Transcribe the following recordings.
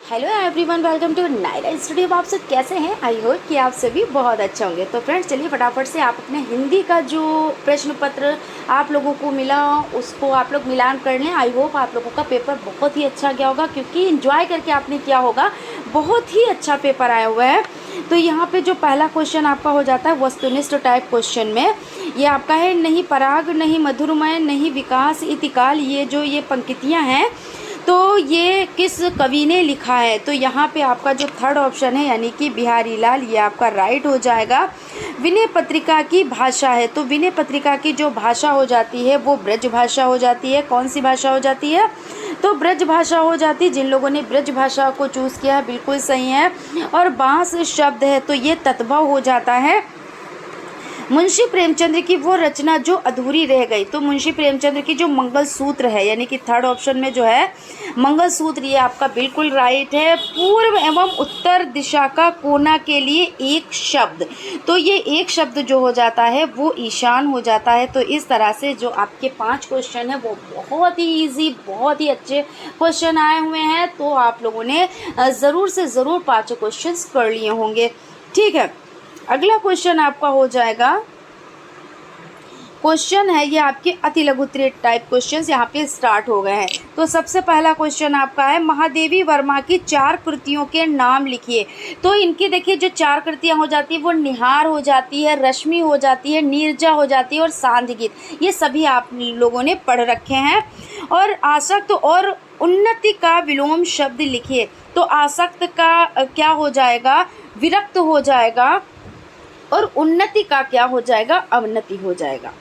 Hello everyone, welcome to Naira studio. आप सब कैसे हैं? आई होप कि आप सभी बहुत अच्छे होंगे। तो फ्रेंड्स, चलिए फटाफट से आप अपने हिंदी का जो प्रश्न पत्र आप लोगों को मिला उसको आप लोग मिलान कर लें। आई होप आप लोगों का पेपर बहुत ही अच्छा गया होगा, क्योंकि एंजॉय करके आपने किया होगा। बहुत ही अच्छा पेपर आया हुआ है। तो यहाँ पे जो पहला क्वेश्चन आपका हो जाता है वस्तुनिष्ठ टाइप क्वेश्चन में, ये आपका है नहीं पराग, नहीं मधुरमय, नहीं विकास इतिकाल। ये पंक्तियाँ हैं, तो ये किस कवि ने लिखा है? तो यहाँ पे आपका जो थर्ड ऑप्शन है यानी कि बिहारी लाल, ये आपका राइट हो जाएगा। विनय पत्रिका की भाषा है, तो विनय पत्रिका की जो भाषा हो जाती है वो ब्रज भाषा हो जाती है। कौन सी भाषा हो जाती है? तो ब्रज भाषा हो जाती है। जिन लोगों ने ब्रज भाषा को चूज़ किया है बिल्कुल सही है। और बांस शब्द है, तो ये तत्भव हो जाता है। मुंशी प्रेमचंद्र की वो रचना जो अधूरी रह गई, तो मुंशी प्रेमचंद्र की जो मंगल सूत्र है, यानी कि थर्ड ऑप्शन में जो है मंगल सूत्र, ये आपका बिल्कुल राइट है। पूर्व एवं उत्तर दिशा का कोना के लिए एक शब्द, तो ये एक शब्द जो हो जाता है वो ईशान हो जाता है। तो इस तरह से जो आपके 5 क्वेश्चन है वो बहुत ही ईजी, बहुत ही अच्छे क्वेश्चन आए हुए हैं। तो आप लोगों ने ज़रूर से ज़रूर 5 क्वेश्चन कर लिए होंगे। ठीक है, अगला क्वेश्चन आपका हो जाएगा, क्वेश्चन है ये आपके अति लघु टाइप क्वेश्चंस यहाँ पे स्टार्ट हो गए हैं। तो सबसे पहला क्वेश्चन आपका है महादेवी वर्मा की 4 कृतियों के नाम लिखिए। तो इनकी देखिए जो 4 कृतियाँ हो जाती है वो निहार हो जाती है, रश्मि हो जाती है, नीरजा हो जाती है और सांध्य गीत। ये सभी आप लोगों ने पढ़ रखे हैं। और आसक्त और उन्नति का विलोम शब्द लिखिए। तो आसक्त का क्या हो जाएगा? विरक्त हो जाएगा। और उन्नति का क्या हो जाएगा? अवनति हो जाएगा।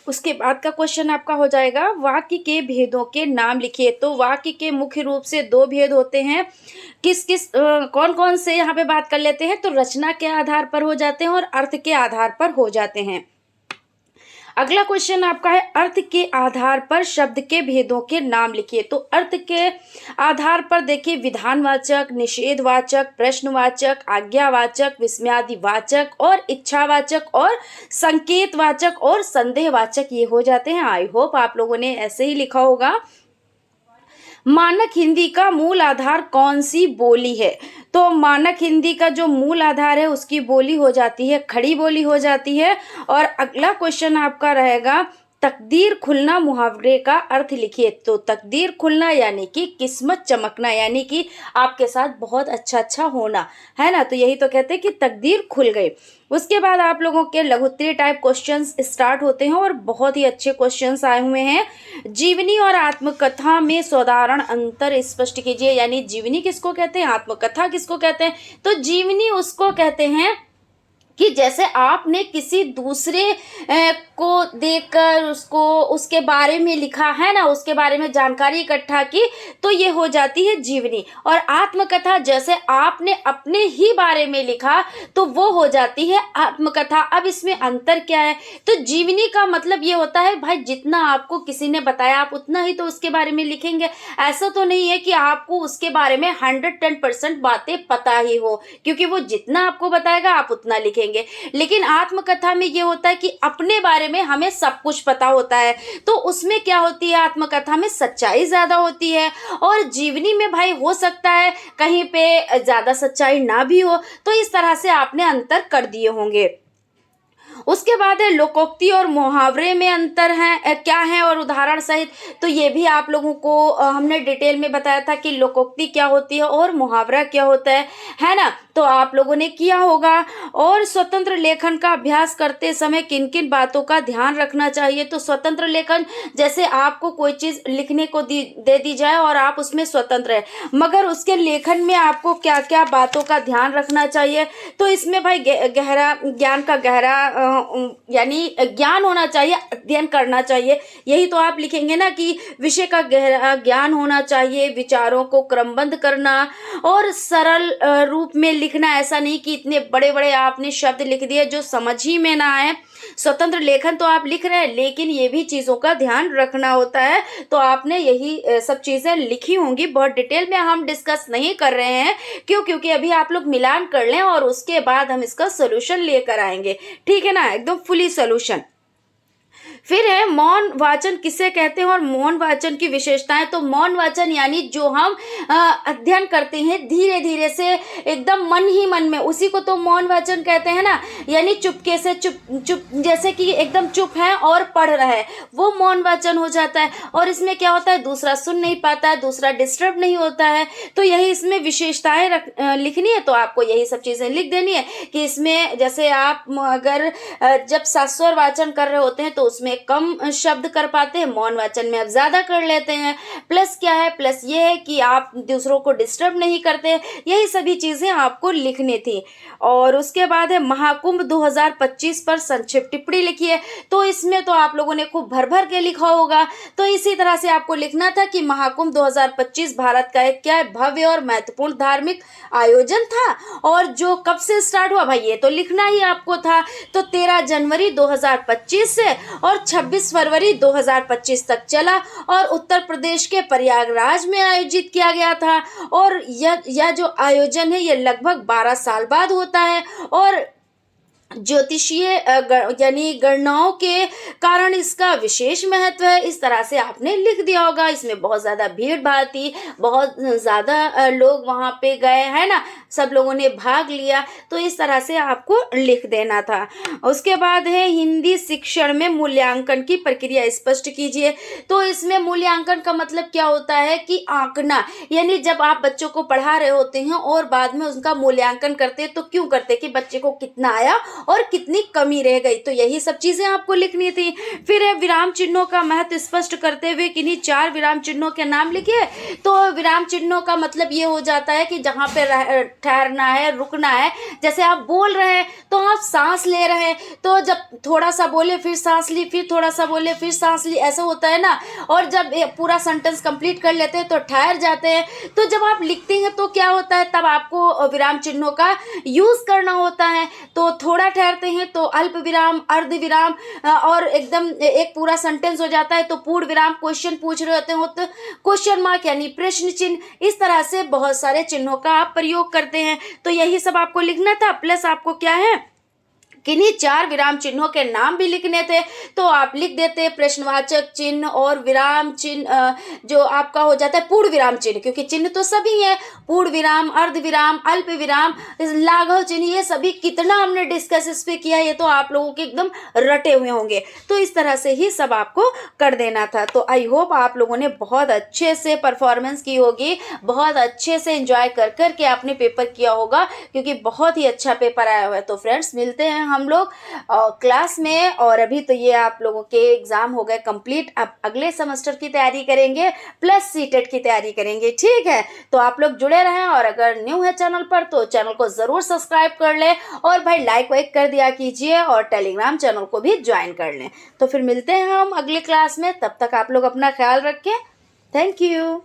उसके बाद का क्वेश्चन आपका हो जाएगा वाक्य के भेदों के नाम लिखिए। तो वाक्य के मुख्य रूप से 2 भेद होते हैं। किस किस कौन कौन से यहाँ पे बात कर लेते हैं? तो रचना के आधार पर हो जाते हैं और अर्थ के आधार पर हो जाते हैं। अगला क्वेश्चन आपका है अर्थ के आधार पर शब्द के भेदों के नाम लिखिए। तो अर्थ के आधार पर देखिए विधानवाचक, निषेधवाचक, प्रश्नवाचक, आज्ञावाचक, विस्मयादिवाचक और इच्छावाचक और संकेतवाचक और संदेहवाचक, ये हो जाते हैं। आई होप आप लोगों ने ऐसे ही लिखा होगा। मानक हिंदी का मूल आधार कौन सी बोली है? तो मानक हिंदी का जो मूल आधार है उसकी बोली हो जाती है खड़ी बोली हो जाती है। और अगला क्वेश्चन आपका रहेगा तकदीर खुलना मुहावरे का अर्थ लिखिए। तो तकदीर खुलना यानी कि किस्मत चमकना, यानी कि आपके साथ बहुत अच्छा होना, है ना। तो यही तो कहते हैं कि तकदीर खुल गई। उसके बाद आप लोगों के लघुत्तरीय टाइप क्वेश्चंस स्टार्ट होते हैं और बहुत ही अच्छे क्वेश्चंस आए हुए हैं। जीवनी और आत्मकथा में साधारण अंतर स्पष्ट कीजिए। यानी जीवनी किसको कहते हैं, आत्मकथा किसको कहते हैं? तो जीवनी उसको कहते हैं कि जैसे आपने किसी दूसरे को देखकर उसको उसके बारे में लिखा है ना, उसके बारे में जानकारी इकट्ठा की, तो ये हो जाती है जीवनी। और आत्मकथा जैसे आपने अपने ही बारे में लिखा तो वो हो जाती है आत्मकथा। अब इसमें अंतर क्या है? तो जीवनी का मतलब ये होता है भाई जितना आपको किसी ने बताया आप उतना ही तो उसके बारे में लिखेंगे। ऐसा तो नहीं है कि आपको उसके बारे में 110% बातें पता ही हो, क्योंकि वो जितना आपको बताएगा आप उतना लिखेंगे। लेकिन आत्मकथा में ये होता है कि अपने बारे में हमें सब कुछ पता होता है। तो उसमें क्या होती है, आत्मकथा में सच्चाई ज्यादा होती है। और जीवनी में भाई हो सकता है कहीं पे ज्यादा सच्चाई ना भी हो। तो इस तरह से आपने अंतर कर दिए होंगे। उसके बाद है लोकोक्ति और मुहावरे में अंतर है क्या है और उदाहरण सहित। तो ये भी आप लोगों को हमने डिटेल में बताया था कि लोकोक्ति क्या होती है और मुहावरा क्या होता है ना। तो आप लोगों ने किया होगा। और स्वतंत्र लेखन का अभ्यास करते समय किन किन बातों का ध्यान रखना चाहिए? तो स्वतंत्र लेखन जैसे आपको कोई चीज लिखने को दे दी जाए और आप उसमें स्वतंत्र है, मगर उसके लेखन में आपको क्या क्या बातों का ध्यान रखना चाहिए? तो इसमें भाई गहरा ज्ञान का गहरा यानी ज्ञान होना चाहिए, अध्ययन करना चाहिए। यही तो आप लिखेंगे ना कि विषय का गहरा ज्ञान होना चाहिए, विचारों को क्रमबद्ध करना और सरल रूप में लिखना। ऐसा नहीं कि इतने बड़े बड़े आपने शब्द लिख दिए जो समझ ही में ना आए। स्वतंत्र लेखन तो आप लिख रहे हैं लेकिन ये भी चीजों का ध्यान रखना होता है। तो आपने यही सब चीजें लिखी होंगी। बहुत डिटेल में हम डिस्कस नहीं कर रहे हैं, क्योंकि अभी आप लोग मिलान कर लें और उसके बाद हम इसका सोल्यूशन लेकर आएंगे। ठीक है ना, एकदम फुली सोल्यूशन। फिर है मौन वाचन किसे कहते हैं और मौन वाचन की विशेषताएं। तो मौन वाचन यानी जो हम अध्ययन करते हैं धीरे धीरे से एकदम मन ही मन में, उसी को तो मौन वाचन कहते हैं ना, यानी चुपके से चुप जैसे कि एकदम चुप है और पढ़ रहा है, वो मौन वाचन हो जाता है। और इसमें क्या होता है, दूसरा सुन नहीं पाता है, दूसरा डिस्टर्ब नहीं होता है। तो यही इसमें विशेषताएं लिखनी है, तो आपको यही सब चीज़ें लिख देनी है कि इसमें जैसे आप अगर जब सास्वर वाचन कर रहे होते हैं तो उसमें कम शब्द कर पाते हैं, मौन वाचन में आप ज़्यादा कर लेते हैं। प्लस क्या है, प्लस ये है कि आप दूसरों को डिस्टर्ब नहीं करते। यही सभी चीज़ें आपको लिखनी थी। और उसके बाद है महाकुंभ 2025 पर संक्षिप्त टिप्पणी लिखिए। तो इसमें तो आप लोगों ने खूब भर भर के लिखा होगा। तो इसी तरह से आपको लिखना था कि महाकुंभ 2025 भारत का एक क्या है, भव्य और महत्वपूर्ण धार्मिक आयोजन था। और जो कब से स्टार्ट हुआ भाई, ये तो लिखना ही आपको था। तो 13 जनवरी 2025 से और 26 फरवरी 2025 तक चला और उत्तर प्रदेश के प्रयागराज में आयोजित किया गया था। और यह जो आयोजन है ये लगभग 12 साल बाद होता है। और ज्योतिषीय यानी गणनाओं के कारण इसका विशेष महत्व है। इस तरह से आपने लिख दिया होगा। इसमें बहुत ज़्यादा भीड़ भाड़ थी, बहुत ज़्यादा लोग वहाँ पे गए, है ना, सब लोगों ने भाग लिया। तो इस तरह से आपको लिख देना था। उसके बाद है हिंदी शिक्षण में मूल्यांकन की प्रक्रिया स्पष्ट कीजिए। तो इसमें मूल्यांकन का मतलब क्या होता है कि आंकना, यानी जब आप बच्चों को पढ़ा रहे होते हैं और बाद में उनका मूल्यांकन करते हैं तो क्यों करते हैं कि बच्चे को कितना आया और कितनी कमी रह गई। तो यही सब चीजें आपको लिखनी थी। फिर है विराम चिन्हों का महत्व स्पष्ट करते हुए किन्हीं 4 विराम चिन्हों के नाम लिखिए। तो विराम चिन्हों का मतलब ये हो जाता है कि जहाँ पे ठहरना है, रुकना है। जैसे आप बोल रहे हैं तो आप सांस ले रहे हैं, तो जब थोड़ा सा बोले फिर सांस ली, फिर थोड़ा सा बोले फिर सांस ली, ऐसा होता है ना। और जब पूरा सेंटेंस कंप्लीट कर लेते हैं तो ठहर जाते हैं। तो जब आप लिखते हैं तो क्या होता है, तब आपको विराम चिन्हों का यूज करना होता है। तो थोड़ा ठहरते हैं तो अल्प विराम, अर्ध विराम, और एकदम एक पूरा सेंटेंस हो जाता है तो पूर्ण विराम, क्वेश्चन पूछ रहे होते हैं तो क्वेश्चन मार्क यानी प्रश्न चिन्ह। इस तरह से बहुत सारे चिन्हों का आप प्रयोग करते हैं। तो यही सब आपको लिखना था। प्लस आपको क्या है, किन्हीं 4 विराम चिन्हों के नाम भी लिखने थे। तो आप लिख देते प्रश्नवाचक चिन्ह और विराम चिन्ह, जो आपका हो जाता है पूर्ण विराम चिन्ह, क्योंकि चिन्ह तो सभी है, पूर्ण विराम, अर्ध विराम, अल्प विराम, लाघव चिन्ह, ये सभी कितना हमने डिस्कस इस पे किया, ये तो आप लोगों के एकदम रटे हुए होंगे। तो इस तरह से ही सब आपको कर देना था। तो आई होप आप लोगों ने बहुत अच्छे से परफॉर्मेंस की होगी, बहुत अच्छे से एंजॉय कर करके आपने पेपर किया होगा, क्योंकि बहुत ही अच्छा पेपर आया हुआ है। तो फ्रेंड्स मिलते हैं हम लोग क्लास में। और अभी तो ये आप लोगों के एग्जाम हो गए कंप्लीट, अब अगले सेमेस्टर की तैयारी करेंगे, प्लस सीटेट की तैयारी करेंगे, ठीक है। तो आप लोग जुड़े रहें और अगर न्यू है चैनल पर तो चैनल को जरूर सब्सक्राइब कर लें और भाई लाइक वाइक कर दिया कीजिए और टेलीग्राम चैनल को भी ज्वाइन कर लें। तो फिर मिलते हैं हम अगले क्लास में, तब तक आप लोग अपना ख्याल रखें। Thank you.